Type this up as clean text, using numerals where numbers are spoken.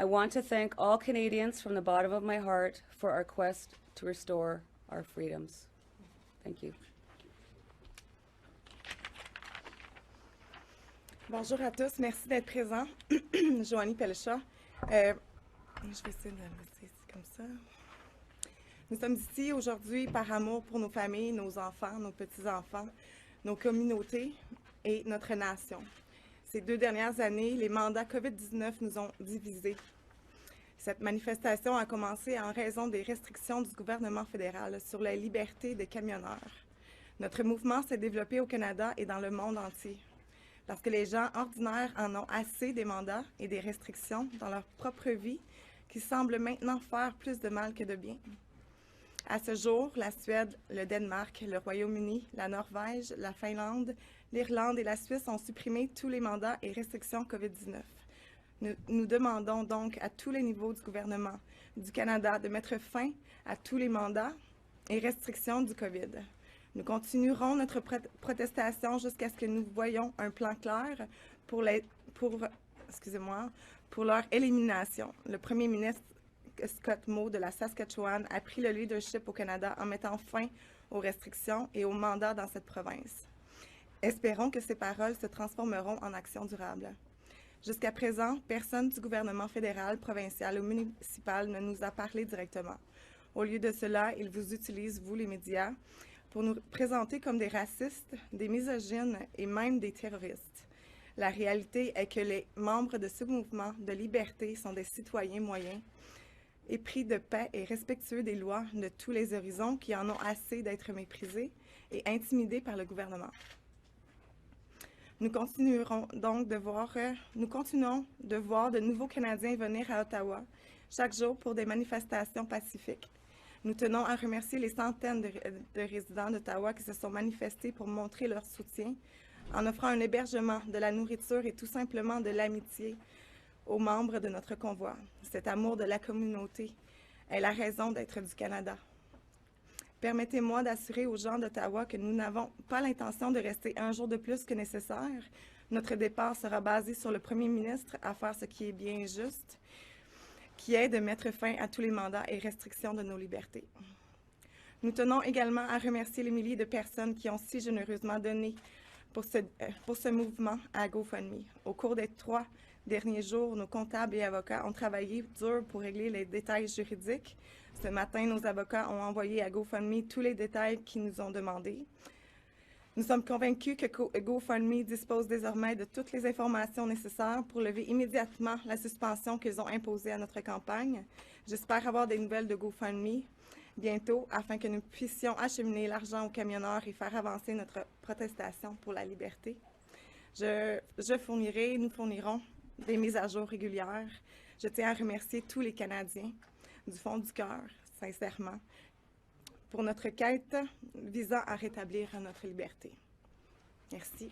I want to thank all Canadians from the bottom of my heart for our quest to restore our freedoms. Thank you. Bonjour à tous, merci d'être présents. Joanie Pellechat. Je vais essayer de laisser comme ça. Nous sommes ici aujourd'hui par amour pour nos familles, nos enfants, nos petits-enfants, nos communautés et notre nation. Ces 2 dernières années, les mandats COVID-19 nous ont divisés. Cette manifestation a commencé en raison des restrictions du gouvernement fédéral sur la liberté des camionneurs. Notre mouvement s'est développé au Canada et dans le monde entier, parce que les gens ordinaires en ont assez des mandats et des restrictions dans leur propre vie qui semblent maintenant faire plus de mal que de bien. À ce jour, la Suède, le Danemark, le Royaume-Uni, la Norvège, la Finlande, l'Irlande et la Suisse ont supprimé tous les mandats et restrictions COVID-19. Nous demandons donc à tous les niveaux du gouvernement du Canada de mettre fin à tous les mandats et restrictions du COVID. Nous continuerons notre protestation jusqu'à ce que nous voyions un plan clair pour leur élimination. Le premier ministre Scott Moe de la Saskatchewan a pris le leadership au Canada en mettant fin aux restrictions et aux mandats dans cette province. Espérons que ces paroles se transformeront en actions durables. Jusqu'à présent, personne du gouvernement fédéral, provincial ou municipal ne nous a parlé directement. Au lieu de cela, ils vous utilisent, vous les médias, pour nous présenter comme des racistes, des misogynes et même des terroristes. La réalité est que les membres de ce mouvement de liberté sont des citoyens moyens, épris de paix et respectueux des lois de tous les horizons qui en ont assez d'être méprisés et intimidés par le gouvernement. Nous continuons de voir de nouveaux Canadiens venir à Ottawa chaque jour pour des manifestations pacifiques. Nous tenons à remercier les centaines de résidents d'Ottawa qui se sont manifestés pour montrer leur soutien en offrant un hébergement, de la nourriture et tout simplement de l'amitié aux membres de notre convoi. Cet amour de la communauté est la raison d'être du Canada. Permettez-moi d'assurer aux gens d'Ottawa que nous n'avons pas l'intention de rester un jour de plus que nécessaire. Notre départ sera basé sur le premier ministre à faire ce qui est bien juste, qui est de mettre fin à tous les mandats et restrictions de nos libertés. Nous tenons également à remercier les milliers de personnes qui ont si généreusement donné pour ce mouvement à GoFundMe. Au cours des 3 derniers jours, nos comptables et avocats ont travaillé dur pour régler les détails juridiques. Ce matin, nos avocats ont envoyé à GoFundMe tous les détails qu'ils nous ont demandés. Nous sommes convaincus que GoFundMe dispose désormais de toutes les informations nécessaires pour lever immédiatement la suspension qu'ils ont imposée à notre campagne. J'espère avoir des nouvelles de GoFundMe bientôt afin que nous puissions acheminer l'argent aux camionneurs et faire avancer notre protestation pour la liberté. Nous fournirons des mises à jour régulières. Je tiens à remercier tous les Canadiens du fond du cœur, sincèrement, pour notre quête visant à rétablir notre liberté. Merci.